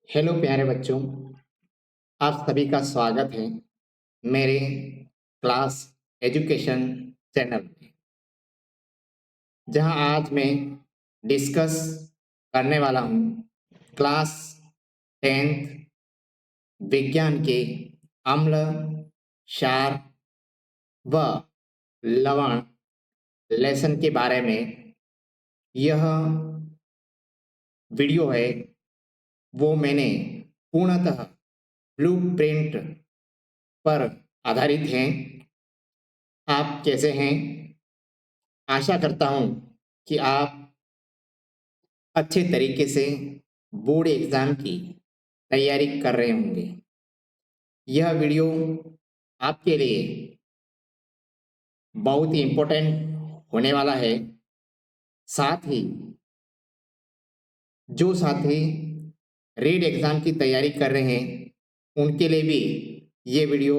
Hello प्यारे बच्चों, आप सभी का स्वागत है मेरे क्लास एजुकेशन चैनल में, जहां आज मैं डिस्कस करने वाला हूं क्लास 10th विज्ञान के अम्ल, क्षार व लवण लेसन के बारे में। यह वीडियो है वो मैंने पूर्णतः ब्लूप्रिंट पर आधारित है। आप कैसे हैं? आशा करता हूं कि आप अच्छे तरीके से बोर्ड एग्जाम की तैयारी कर रहे होंगे। यह वीडियो आपके लिए बहुत ही इम्पोर्टेंट होने वाला है। साथ ही जो साथी रीड एग्जाम की तैयारी कर रहे हैं उनके लिए भी ये वीडियो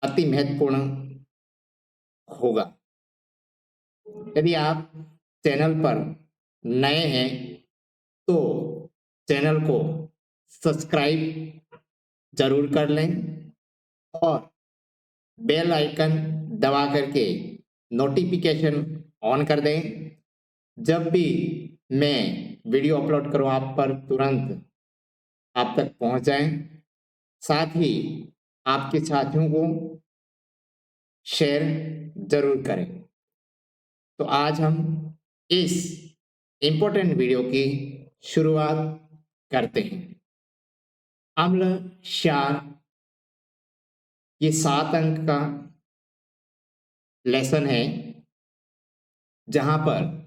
अति महत्वपूर्ण होगा। यदि आप चैनल पर नए हैं तो चैनल को सब्सक्राइब जरूर कर लें और बेल आइकन दबा करके नोटिफिकेशन ऑन कर दें। जब भी मैं वीडियो अपलोड करूं आप पर तुरंत आप तक पहुंच जाए। साथ ही आपके साथियों को शेयर जरूर करें। तो आज हम इस इम्पोर्टेंट वीडियो की शुरुआत करते हैं। अम्ल क्षार ये 7 अंक का लेसन है, जहां पर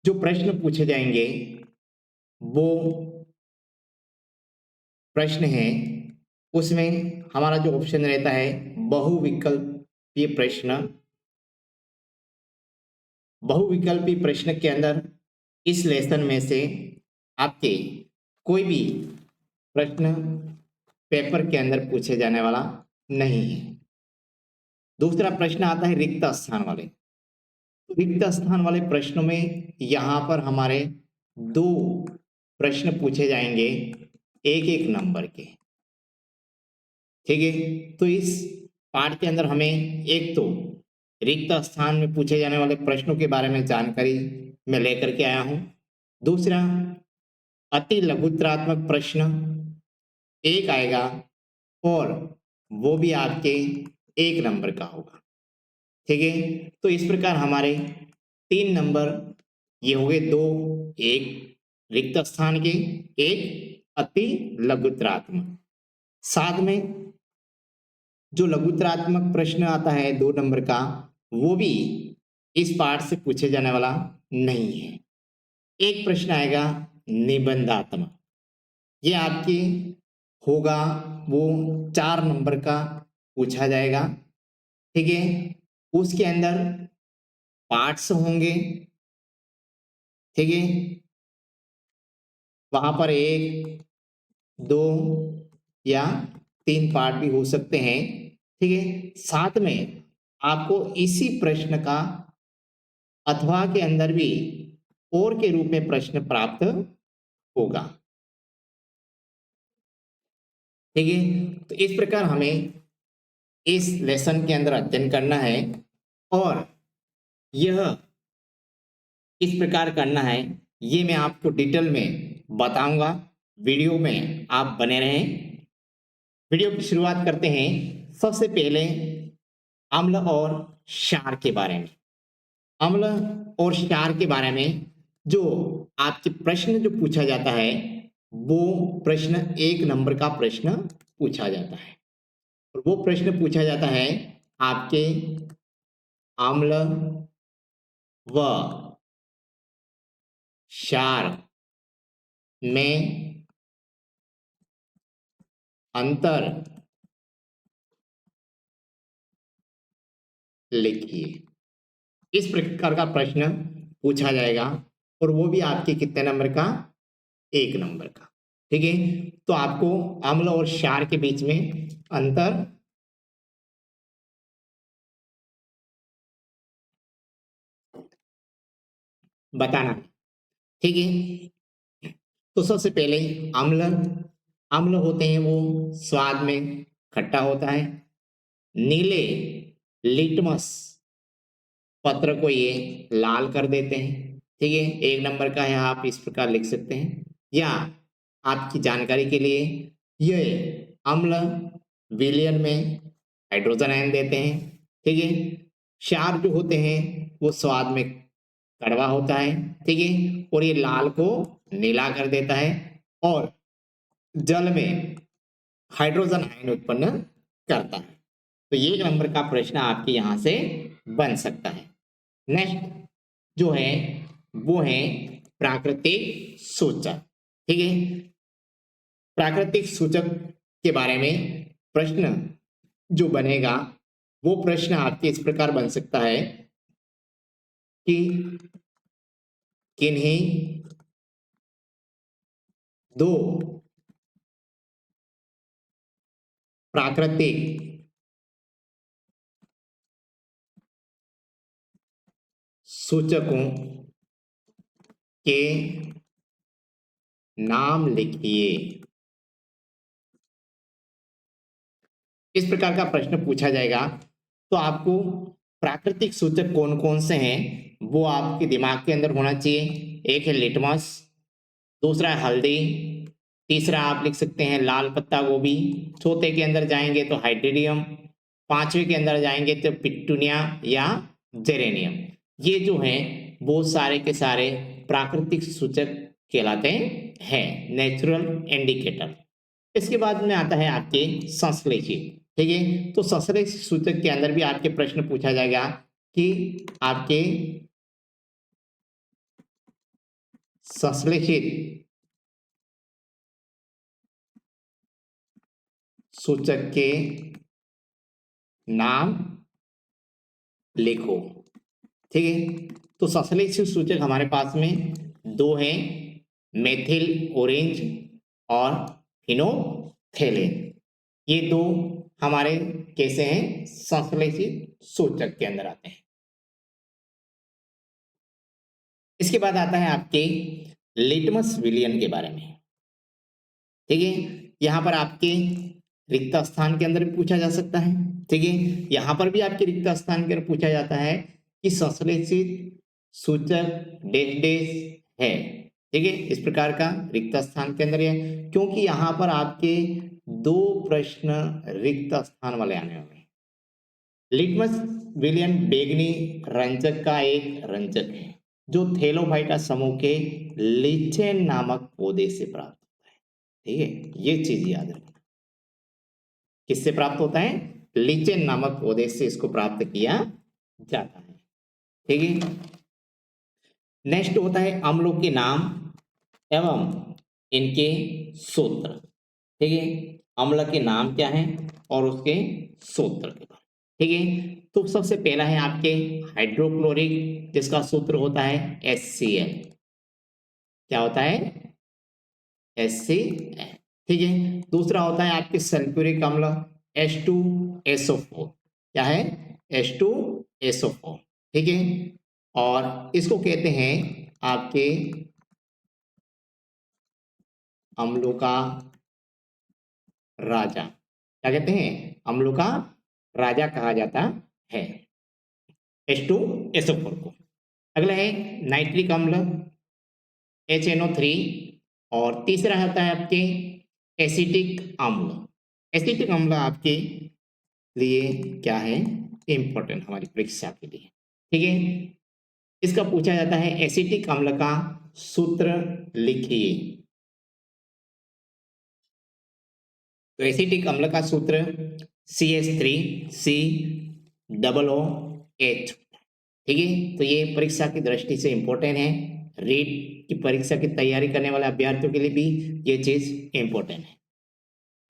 जो प्रश्न पूछे जाएंगे वो प्रश्न है, उसमें हमारा जो ऑप्शन रहता है बहुविकल्पीय प्रश्न। बहुविकल्पीय प्रश्न के अंदर इस लेसन में से आपके कोई भी प्रश्न पेपर के अंदर पूछे जाने वाला नहीं है। दूसरा प्रश्न आता है रिक्त स्थान वाले। रिक्त स्थान वाले प्रश्नों में यहाँ पर हमारे 2 प्रश्न पूछे जाएंगे, एक एक नंबर के। ठीक है, तो इस पाठ के अंदर हमें एक तो रिक्त स्थान में पूछे जाने वाले प्रश्नों के बारे में जानकारी मैं लेकर के आया हूं। दूसरा, अति लघुत्तरात्मक प्रश्न एक आएगा और वो भी आपके 1 नंबर का होगा। ठीक है, तो इस प्रकार हमारे 3 नंबर ये हो गए, 2 एक रिक्त स्थान के, एक अति लघुत्तरात्मक। साथ में जो लघुत्तरात्मक प्रश्न आता है 2 नंबर का, वो भी इस पाठ से पूछे जाने वाला नहीं है। एक प्रश्न आएगा निबंधात्मक, ये आपके होगा, वो 4 नंबर का पूछा जाएगा। ठीक है, उसके अंदर पार्ट्स होंगे। ठीक है, वहां पर 1, 2 या 3 पार्ट भी हो सकते हैं। ठीक है, साथ में आपको इसी प्रश्न का अथवा के अंदर भी और के रूप में प्रश्न प्राप्त होगा। ठीक है, तो इस प्रकार हमें इस लेसन के अंदर अध्ययन करना है और यह किस प्रकार करना है ये मैं आपको डिटेल में बताऊंगा। वीडियो में आप बने रहें। वीडियो की शुरुआत करते हैं सबसे पहले अम्ल और क्षार के बारे में। अम्ल और क्षार के बारे में जो आपके प्रश्न जो पूछा जाता है वो प्रश्न 1 नंबर का प्रश्न पूछा जाता है। और वो प्रश्न पूछा जाता है आपके अम्ल व क्षार में अंतर लिखिए। इस प्रकार का प्रश्न पूछा जाएगा और वो भी आपके कितने नंबर का? 1 नंबर का। ठीक है, तो आपको अम्ल और क्षार के बीच में अंतर बताना है। ठीक है, तो सबसे पहले अम्ल, अम्ल होते हैं वो स्वाद में खट्टा होता है। नीले लिटमस पत्र को ये लाल कर देते हैं। ठीक है, 1 नंबर का है, आप इस प्रकार लिख सकते हैं। या आपकी जानकारी के लिए ये अम्ल विलयन में हाइड्रोजन आयन देते हैं। ठीक है, क्षार जो होते हैं वो स्वाद में कड़वा होता है। ठीक है, और ये लाल को नीला कर देता है और जल में हाइड्रोजन आयन उत्पन्न करता है। तो 1 नंबर का प्रश्न आपके यहां से बन सकता है। नेक्स्ट जो है वो है प्राकृतिक सूचक। ठीक है, प्राकृतिक सूचक के बारे में प्रश्न जो बनेगा वो प्रश्न आपके इस प्रकार बन सकता है कि किन्हीं दो प्राकृतिक सूचकों के नाम लिखिए। इस प्रकार का प्रश्न पूछा जाएगा तो आपको प्राकृतिक सूचक कौन कौन से हैं वो आपके दिमाग के अंदर होना चाहिए। एक है लिटमस, दूसरा है हल्दी, तीसरा आप लिख सकते हैं लाल पत्ता गोभी, चौथे के अंदर जाएंगे तो हाइड्रेडियम, पांचवे के अंदर जाएंगे तो पिटूनिया या जेरेनियम। ये जो हैं वो सारे के सारे प्राकृतिक सूचक कहलाते हैं, नेचुरल इंडिकेटर। इसके बाद में आता है आपके संश्लेषित। ठीक है, तो संश्लेषित सूचक के अंदर भी आपके प्रश्न पूछा जाएगा कि आपके संश्लेषित सूचक के नाम लिखो। ठीक है, तो संश्लेषित सूचक हमारे पास में 2 हैं, मेथिल ऑरेंज और फिनोल्फथेलिन। ये 2 हमारे कैसे हैं, संश्लेषित सूचक के अंदर आते हैं। इसके बाद आता है आपके लिटमस विलयन के बारे में। ठीक है, यहां पर आपके रिक्त स्थान के अंदर भी पूछा जा सकता है। ठीक है, यहां पर भी आपके रिक्त स्थान के अंदर पूछा जाता है कि संश्लेषित सूचक डैश डैश है। ठीक है, इस प्रकार का रिक्त स्थान के अंदर है, क्योंकि यहां पर आपके 2 प्रश्न रिक्त स्थान वाले आने वाले हैं। लिटमस विलयन बैंगनी रंजक का एक रंजक है जो थैलोफाइटा समूह के लिचेन नामक पौधे से प्राप्त होता है। ठीक है, ये चीज याद रखना, किससे प्राप्त होता है, लिचेन नामक पौधे से इसको प्राप्त किया जाता है। ठीक है, नेक्स्ट होता है अम्लों के नाम एवं इनके सूत्र। ठीक है, अम्ल के नाम क्या है और उसके सूत्र के बारे। ठीक है, तो सबसे पहला है आपके हाइड्रोक्लोरिक, जिसका सूत्र होता है HCl। क्या होता है, HCl। ठीक है, दूसरा होता है आपके सल्फ्यूरिक अम्ल H2SO4। क्या है, H2SO4। ठीक है, और इसको कहते हैं आपके अम्लों का राजा। क्या कहते हैं, अम्लों का राजा कहा जाता है H2SO4 को। अगला है नाइट्रिक अम्ल HNO3, और तीसरा होता है आपके एसिटिक अम्ल। एसिटिक अम्ल आपके लिए क्या है, इंपॉर्टेंट हमारी परीक्षा के लिए। ठीक है, इसका पूछा जाता है एसिटिक अम्ल का सूत्र लिखिए। तो एसिटिक अम्ल का सूत्र CH3COOH। ठीक है, तो ये परीक्षा की दृष्टि से इंपॉर्टेंट है, रीट की परीक्षा की तैयारी करने वाले अभ्यर्थियों के लिए भी ये चीज इंपॉर्टेंट है।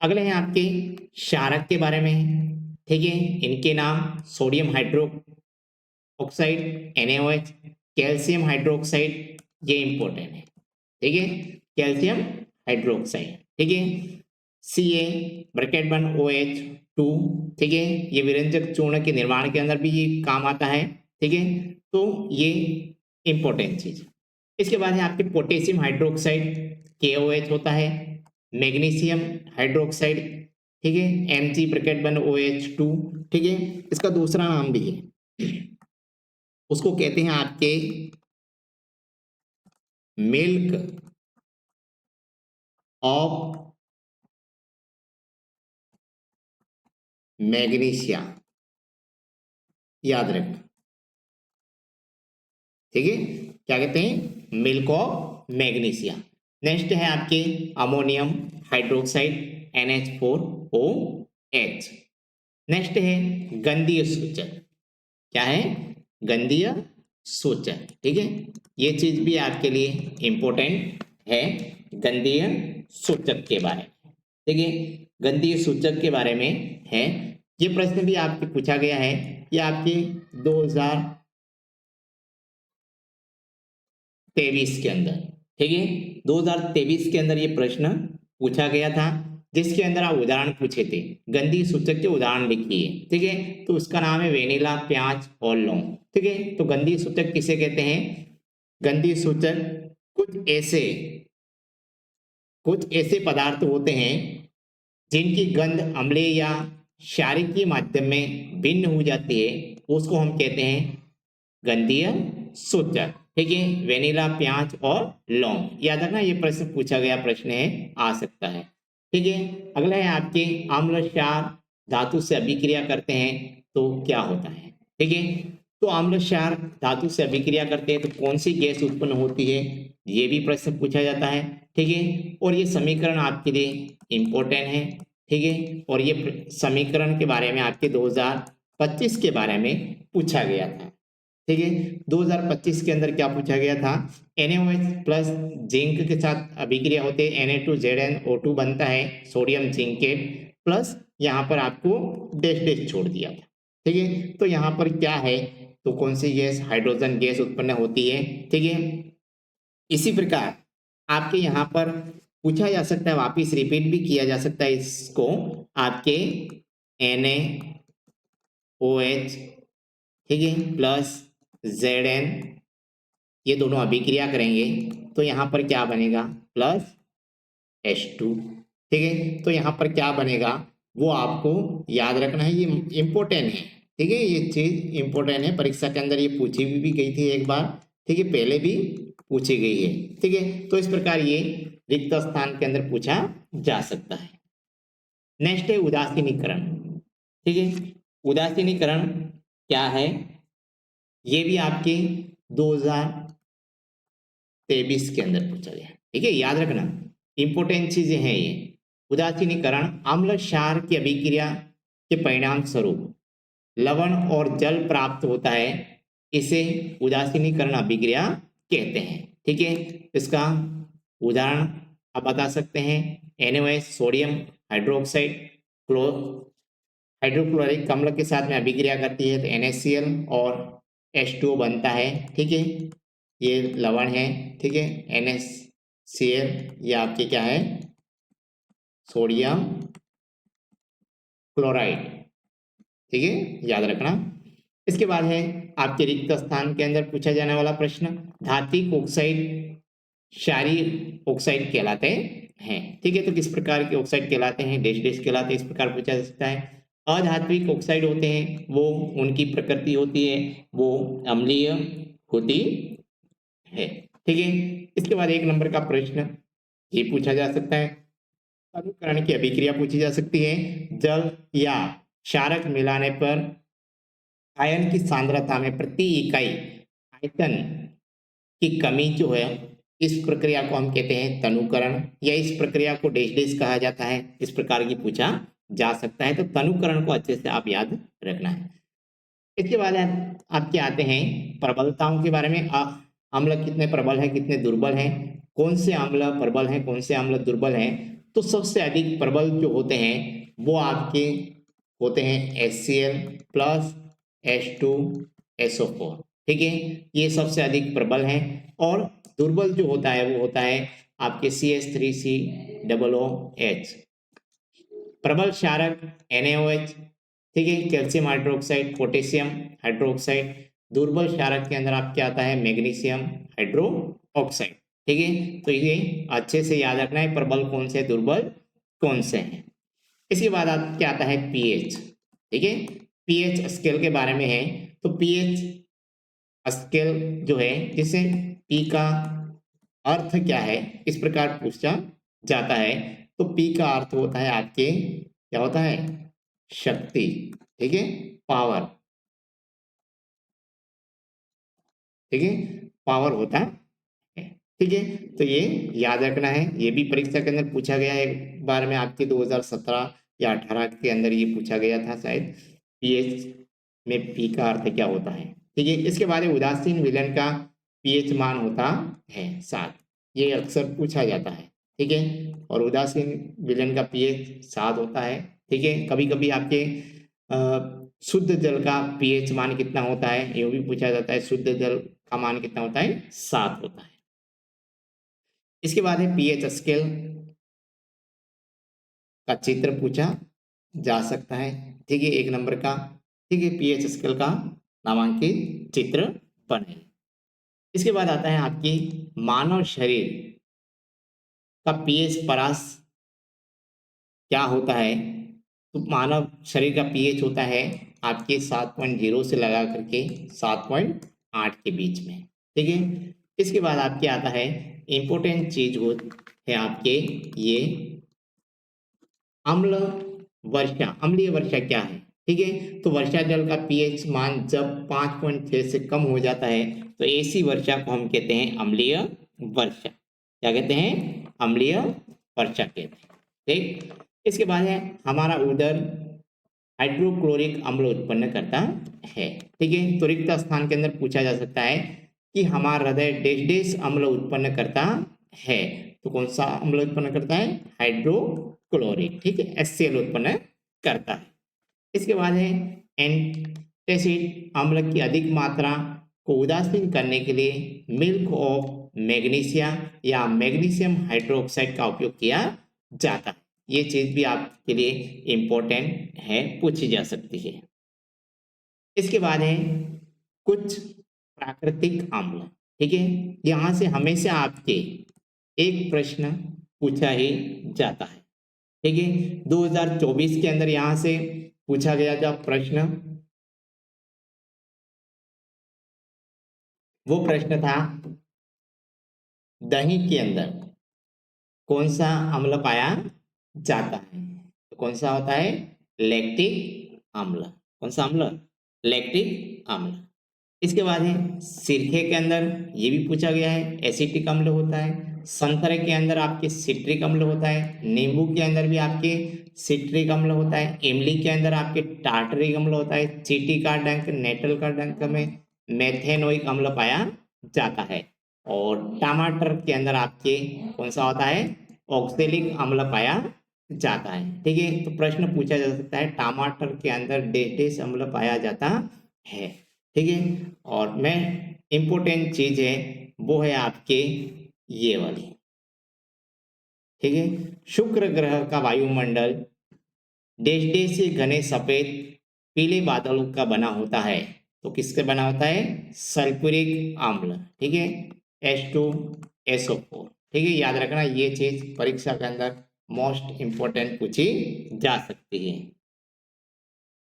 अगले हैं आपके क्षारक के बारे में। ठीक है, इनके नाम sodium hydroxide NaOH, calcium hydroxide, ये इंपॉर्टेंट है। ठीक है, कैल्शियम हाइड्रोक्साइड। ठीक है, Ca(OH2). ठीक है, ये विरंजक चूर्ण के निर्माण के अंदर भी ये काम आता है। ठीक है, तो ये इंपॉर्टेंट चीज। इसके बाद है आपके पोटेशियम हाइड्रोक्साइड KOH होता है, मैग्नीशियम हाइड्रोक्साइड, ठीक है, Mg ब्रैकेट बन OH2, ठीक है। इसका दूसरा नाम भी है, उसको कहते हैं आपके मिल्क ऑफ मैग्नीशिया, याद रखना, ठीक है। क्या कहते हैं? Milk of magnesia. नेक्स्ट है आपके अमोनियम हाइड्रोक्साइड NH4OH। नेक्स्ट है गंधीय सूचक। क्या है? गंधीय सूचक, ठीक है। ये चीज भी आपके लिए इंपॉर्टेंट है, गंधीय सूचक के बारे में, ठीक है। गंधीय सूचक के बारे में है, ये प्रश्न भी आपके पूछा गया है, ये आपके 2023 के अंदर, ठीक है, 2023 के अंदर ये प्रश्न पूछा गया था, जिसके अंदर आप उदाहरण पूछे थे, गंधीय सूचक के उदाहरण लिखिए, ठीक है। तो उसका नाम है वेनिला, प्याज और लौंग, ठीक है। तो गंधीय सूचक किसे कहते हैं? गंधीय सूचक कुछ ऐसे पदार्थ होते हैं जिनकी गंध अम्लीय या क्षारीय माध्यम में भिन्न हो जाती है, उसको हम कहते हैं गंधीय सूचक, ठीक है। वेनिला, प्याज और लौंग, याद रखना, ये प्रश्न पूछा गया प्रश्न है, आ सकता है, ठीक है। अगला है आपके अम्ल क्षार धातु से अभिक्रिया करते हैं तो क्या होता है, ठीक है। तो अम्ल क्षार धातु से अभिक्रिया करते हैं तो कौन सी गैस उत्पन्न होती है, ये भी प्रश्न पूछा जाता है, ठीक है। और ये समीकरण आपके लिए इंपॉर्टेंट है, ठीक है। और ये समीकरण के बारे में आपके 2025 के बारे में पूछा गया था, ठीक है। 2025 के अंदर क्या पूछा गया था? NaOH प्लस जिंक के साथ अभिक्रिया होते हैं, Na2ZnO2 बनता है, सोडियम जिंकेट प्लस, यहाँ पर आपको डैश डैश छोड़ दिया था, ठीक है। तो यहाँ पर क्या है? तो कौन सी गैस? हाइड्रोजन गैस उत्पन्न होती है, ठीक है। इसी प्रकार आपके यहाँ पर पूछा जा सकता है, वापिस रिपीट भी किया जा सकता है इसको, आपके NaOH, ठीक है, प्लस Zn, ये दोनों अभिक्रिया करेंगे तो यहाँ पर क्या बनेगा? प्लस H2, ठीक है। तो यहाँ पर क्या बनेगा वो आपको याद रखना है, ये इंपॉर्टेंट है, ठीक है। ये चीज इंपॉर्टेंट है, परीक्षा के अंदर ये पूछी भी गई थी एक बार, ठीक है, पहले भी पूछी गई है, ठीक है। तो इस प्रकार ये रिक्त स्थान के अंदर पूछा जा सकता है। नेक्स्ट है उदासीनीकरण, ठीक है। उदासीनीकरण क्या है? ये भी आपके 2023 के अंदर पूछा गया, ठीक है, याद रखना, इंपोर्टेंट चीजें हैं ये। उदासीनीकरण अम्ल क्षार की अभिक्रिया के परिणाम स्वरूप लवण और जल प्राप्त होता है, इसे उदासीनीकरण अभिक्रिया कहते हैं, ठीक है। इसका उदाहरण आप बता सकते हैं, NaOH सोडियम हाइड्रोक्साइड हाइड्रोक्लोरिक अम्ल के साथ में अभिक्रिया करती है तो NaCl और H2O बनता है, ठीक है। ये लवण है, ठीक है, NaCl, ये आपके क्या है? सोडियम क्लोराइड, ठीक है, याद रखना। इसके बाद है आपके रिक्त स्थान के अंदर पूछा जाने वाला प्रश्न, धात्विक ऑक्साइड क्षारीय ऑक्साइड कहलाते हैं, ठीक है। तो किस प्रकार के ऑक्साइड कहलाते हैं? डैश डैश कहलाते हैं, इस प्रकार पूछा जा सकता है। अधात्विक ऑक्साइड होते हैं, वो उनकी प्रकृति होती है, वो अम्लीय होती है, ठीक है। इसके बाद 1 नंबर का प्रश्न ये पूछा जा सकता है, अनुकरण की अभिक्रिया पूछी जा सकती है, जल या क्षारक मिलाने पर आयन की सांद्रता में प्रति इकाई आयतन की कमी जो है, इस प्रक्रिया को हम कहते हैं तनुकरण, या इस प्रक्रिया को डैश डैश कहा जाता है, इस प्रकार की पूछा जा सकता है। तो तनुकरण को अच्छे से आप याद रखना है। इसके बाद आपके आते हैं प्रबलताओं के बारे में, अम्ल कितने प्रबल है, कितने दुर्बल हैं, कौन से अम्ल प्रबल हैं, कौन से अम्ल दुर्बल हैं। तो सबसे अधिक प्रबल जो होते हैं वो आपके होते हैं HCl प्लस H2SO4, ठीक है, ये सबसे अधिक प्रबल हैं। और दुर्बल जो होता है वो होता है आपके CH3COOH। प्रबल क्षारक NaOH, ठीक है, कैल्शियम हाइड्रोक्साइड, पोटेशियम हाइड्रोक्साइड। दुर्बल क्षारक के अंदर आपके आता है मैग्नीशियम ऑक्साइड। ठीक है, तो ये अच्छे से याद रखना है, प्रबल कौन से दुर्बल कौन से हैं। इसके बाद क्या आता है पीएच। ठीक है, पीएच स्केल के बारे में है। तो पीएच स्केल जो है, जिसे पी का अर्थ क्या है इस प्रकार पूछा जाता है, तो पी का अर्थ होता है आपके क्या होता है, शक्ति। ठीक है, पावर। ठीक है, पावर होता है। ठीक है, तो ये याद रखना है, ये भी परीक्षा के अंदर पूछा गया है एक बार में आपके 2017 या 18 के अंदर ये पूछा गया था शायद, पीएच में पी का अर्थ क्या होता है। ठीक है, इसके बाद उदासीन विलयन का पीएच मान होता है 7, ये अक्सर पूछा जाता है। ठीक है, और उदासीन विलयन का पीएच 7 होता है। ठीक है, कभी कभी आपके शुद्ध जल का पीएच मान कितना होता है ये भी पूछा जाता है, शुद्ध जल का मान कितना होता है, 7 होता है। इसके बाद है पीएच स्केल का चित्र पूछा जा सकता है। ठीक है, 1 नंबर का। ठीक है, पीएच स्केल का नामांकित चित्र बने। इसके बाद आता है आपकी मानव शरीर का पीएच परास क्या होता है। तो मानव शरीर का पीएच होता है आपके 7.0 से लगा करके 7.8 के बीच में। ठीक है, इसके बाद आपके आता है इंपॉर्टेंट चीज हो है आपके ये अम्ल वर्षा, अम्लीय वर्षा क्या है। ठीक है, तो वर्षा जल का पीएच मान जब 5.6 से कम हो जाता है तो ऐसी वर्षा को हम कहते हैं अम्लीय वर्षा। क्या कहते हैं, अम्लीय वर्षा कहते हैं। ठीक, इसके बाद है हमारा उदर हाइड्रोक्लोरिक अम्ल उत्पन्न करता है। ठीक है, तो रिक्त स्थान के अंदर पूछा जा सकता है कि हमारा हृदय डैश डैश अम्ल उत्पन्न करता है। तो कौन सा अम्ल उत्पन्न करता है, हाइड्रोक्लोरिक। ठीक है, HCl उत्पन्न करता है। इसके बाद है एंटासिड अम्ल की अधिक मात्रा को उदासीन करने के लिए मिल्क ऑफ मैग्नीशिया या मैग्नीशियम हाइड्रोक्साइड का उपयोग किया जाता है। ये चीज भी आपके लिए इंपॉर्टेंट है, पूछी जा सकती है। इसके बाद है कुछ प्राकृतिक अम्ल। ठीक है, यहां से हमेशा आपके एक प्रश्न पूछा ही जाता है। ठीक है, 2024 के अंदर यहां से पूछा गया था प्रश्न, वो प्रश्न था दही के अंदर कौन सा अम्ल पाया जाता है। तो कौन सा होता है, लैक्टिक अम्ल। कौन सा अम्ल, लैक्टिक अम्ल। इसके बाद है सिरके के अंदर, ये भी पूछा गया है, एसिटिक अम्ल होता है। संतरे के अंदर आपके सिट्रिक अम्ल होता है। नींबू के अंदर भी आपके सिट्रिक अम्ल होता है। इमली के अंदर आपके टार्टरिक अम्ल होता है। चींटी का डंक, नेटल का डंक में मेथेनोइक अम्ल पाया जाता है। और टमाटर के अंदर आपके कौन सा होता है, ऑक्सेलिक अम्ल पाया जाता है। ठीक है, तो प्रश्न पूछा जा सकता है टमाटर के अंदर डेस अम्ल पाया जाता है। ठीक है, और मैं इंपॉर्टेंट चीज है वो है आपके ये वाली। ठीक है, शुक्र ग्रह का वायुमंडल डेस से घने सफेद पीले बादलों का बना होता है। तो किससे बना होता है, सल्फ्यूरिक अम्ल। ठीक है, H2SO4। ठीक है, याद रखना ये चीज परीक्षा के अंदर मोस्ट इंपोर्टेंट पूछी जा सकती है।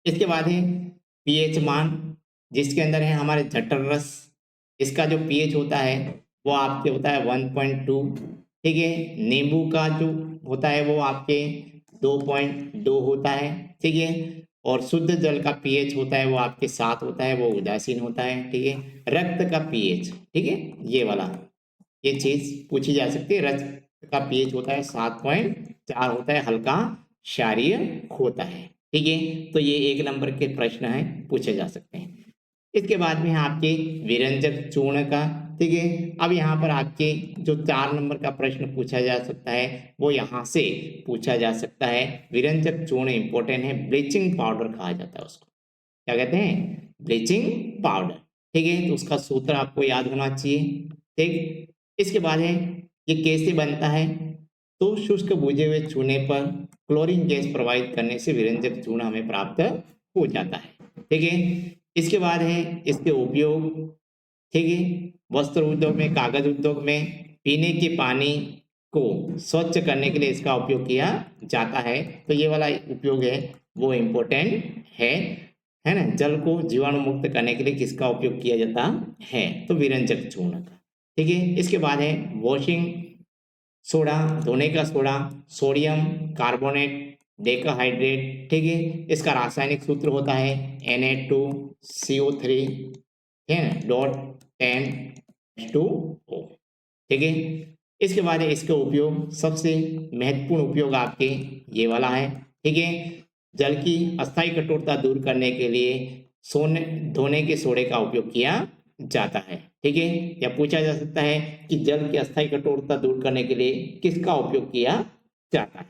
इसके बाद है पीएच मान, जिसके अंदर है हमारे जठर रस, इसका जो पीएच होता है वो आपके होता है 1.2। ठीक है, नींबू का जो होता है वो आपके 2.2 होता है। ठीक है, और शुद्ध जल का पीएच होता है वो आपके 7 होता है, वो उदासीन होता है। ठीक है, रक्त का पीएच, ठीक है, ये वाला ये चीज पूछी जा सकती है। रक्त का पीएच होता है 7.4 होता है, हल्का क्षारीय होता है। ठीक है, तो ये 1 नंबर के प्रश्न है, पूछे जा सकते हैं। इसके बाद में आपके विरंजक चूर्ण का। ठीक है, अब यहाँ पर आपके जो 4 नंबर का प्रश्न पूछा जा सकता है वो यहाँ से पूछा जा सकता है। विरंजक चूर्ण इंपॉर्टेंट है, ब्लीचिंग पाउडर कहा जाता है उसको। क्या कहते हैं, ब्लीचिंग पाउडर। ठीक है, तो उसका सूत्र आपको याद होना चाहिए। ठीक, इसके बाद है ये कैसे बनता है, तो शुष्क बुझे हुए चूने पर क्लोरीन गैस प्रवाहित करने से विरंजक चूर्ण हमें प्राप्त हो जाता है। ठीक है, इसके बाद है इसके उपयोग। ठीक है। वस्त्र उद्योग में, कागज उद्योग में पीने के पानी को स्वच्छ करने के लिए इसका उपयोग किया जाता है। तो ये वाला उपयोग है वो इम्पोर्टेंट है ना। जल को जीवाणु मुक्त करने के लिए किसका उपयोग किया जाता है, तो विरंजक चूर्ण का। ठीक है। इसके बाद है वॉशिंग सोडा, धोने का सोडा, सोडियम कार्बोनेट डेकाहाइड्रेट। ठीक है। इसका रासायनिक सूत्र होता है Na2CO3 है डॉट 10H2O। ठीक है। इसके बाद है इसका उपयोग, सबसे महत्वपूर्ण उपयोग आपके ये वाला है। ठीक है। जल की अस्थायी कठोरता दूर करने के लिए सोने धोने के सोडे का उपयोग किया जाता है। ठीक है। या पूछा जा सकता है कि जल की अस्थायी कठोरता दूर करने के लिए किसका उपयोग किया जाता है।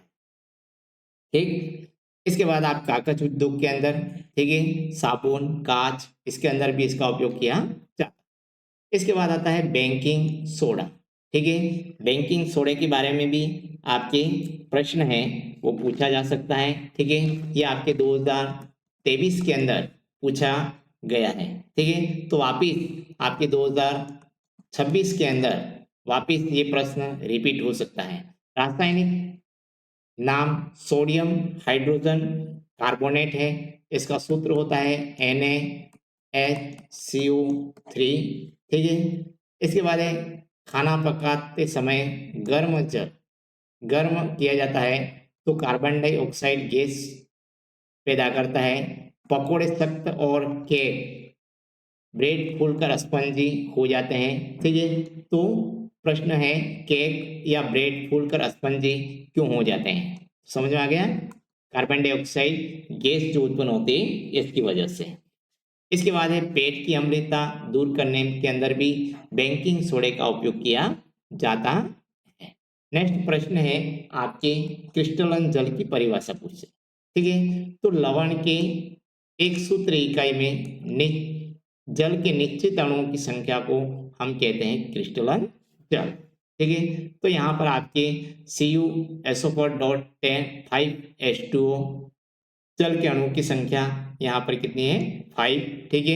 ठीक। इसके बाद आप कागज उद्योग के अंदर, ठीक है, साबुन, कांच, इसके अंदर भी इसका उपयोग किया जाता है। इसके बाद आता है बेकिंग सोडा। ठीक है। बेकिंग सोडे के बारे में भी आपके प्रश्न है वो पूछा जा सकता है। ठीक है। ये आपके 2023 के अंदर पूछा गया है। ठीक है। तो वापिस आपके 2026 के अंदर वापिस ये प्रश्न रिपीट हो सकता है। रासायनिक नाम सोडियम हाइड्रोजन कार्बोनेट है। इसका सूत्र होता है NaHCO3। ठीक है। इसके बाद है खाना पकाते समय गर्म किया जाता है तो कार्बन डाइऑक्साइड गैस पैदा करता है। पकोड़े सख्त और केक ब्रेड फूलकर स्पंजी हो जाते हैं। ठीक है। तो प्रश्न है केक या ब्रेड फूलकर स्पंजी क्यों हो जाते हैं, समझ में आ गया। कार्बन डाइऑक्साइड गैस जो उत्पन्न होती है इसकी वजह से। इसके बाद है पेट की अम्लता दूर करने के अंदर भी बेकिंग सोडे का उपयोग किया जाता है। नेक्स्ट प्रश्न है आपके क्रिस्टलन जल की परिभाषा पूछे। ठीक है। तो लवण के एक सूत्र इकाई में जल के निश्चित अणुओं की संख्या को हम कहते हैं क्रिस्टलन जल। ठीक है। तो यहाँ पर आपके CuSO4.5H2O जल के अणुओं की संख्या यहाँ पर कितनी है 5। ठीक है।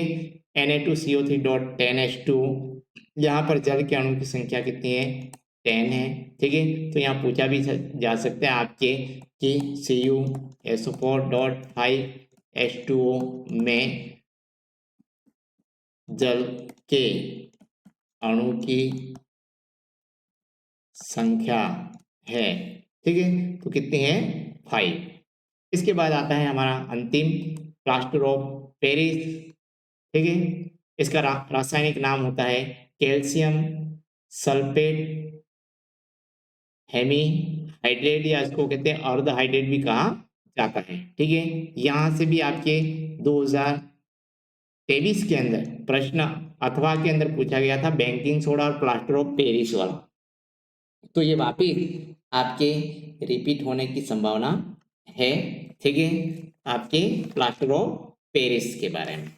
Na2CO3.10H2O यहाँ पर जल के अणु की संख्या कितनी है 10 है। ठीक है। तो यहाँ पूछा भी जा सकता है आपके कि CuSO4.5H2O में जल के अणु की संख्या है। ठीक है। तो कितनी है 5। इसके बाद आता है हमारा अंतिम प्लास्टर ऑफ पेरिस। ठीक है। इसका रासायनिक नाम होता है कैल्शियम सल्फेट हेमी हाइड्रेट, या इसको कहते हैं अर्ध हाइड्रेट भी कहा जाता है। ठीक है। यहां से भी आपके 2023 के अंदर प्रश्न अथवा के अंदर पूछा गया था बेकिंग सोडा और प्लास्टर ऑफ पेरिस वाला। तो ये वापिस आपके रिपीट होने की संभावना है। ठीक है। आपके प्लास्टर ऑफ पेरिस के बारे में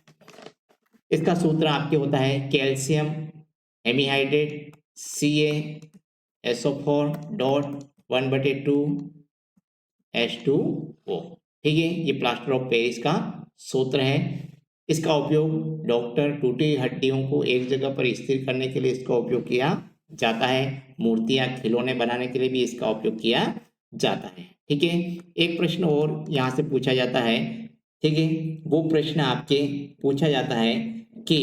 इसका सूत्र आपके होता है कैल्शियम हेमीहाइड्रेट CaSO4.1/2H2O। ठीक है। ये प्लास्टर ऑफ पेरिस का सूत्र है। इसका उपयोग डॉक्टर टूटी हड्डियों को एक जगह पर स्थिर करने के लिए इसका उपयोग किया जाता है। मूर्तियां खिलौने बनाने के लिए भी इसका उपयोग किया जाता है। ठीक है। एक प्रश्न और यहाँ से पूछा जाता है। ठीक है। वो प्रश्न आपके पूछा जाता है कि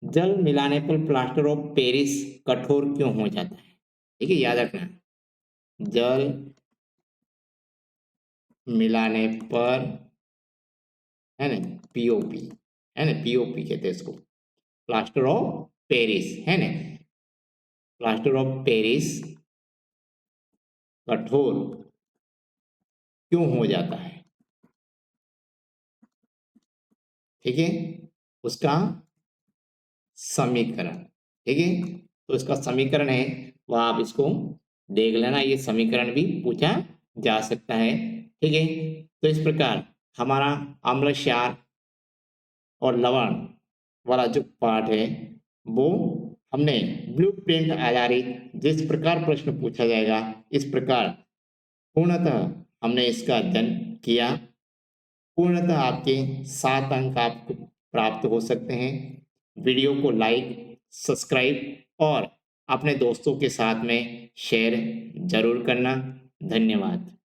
जल मिलाने पर प्लास्टर ऑफ पेरिस कठोर क्यों हो जाता है। ठीक है। याद रखना, जल मिलाने पर है ना POP, है ना POP कहते हैं इसको, प्लास्टर ऑफ पेरिस, है ना। प्लास्टर ऑफ पेरिस कठोर क्यों हो जाता है। ठीक है। उसका समीकरण, ठीक है। तो इसका समीकरण है वह आप इसको देख लेना, ये समीकरण भी पूछा जा सकता है। ठीक है। तो इस प्रकार हमारा अम्ल क्षार और लवण वाला जो पार्ट है वो हमने ब्लूप्रिंट आधारित जिस प्रकार प्रश्न पूछा जाएगा इस प्रकार पूर्णतः हमने इसका अध्ययन किया। पूर्णतः आपके 7 अंक आपको प्राप्त हो सकते हैं। वीडियो को लाइक, सब्सक्राइब और अपने दोस्तों के साथ में शेयर जरूर करना। धन्यवाद।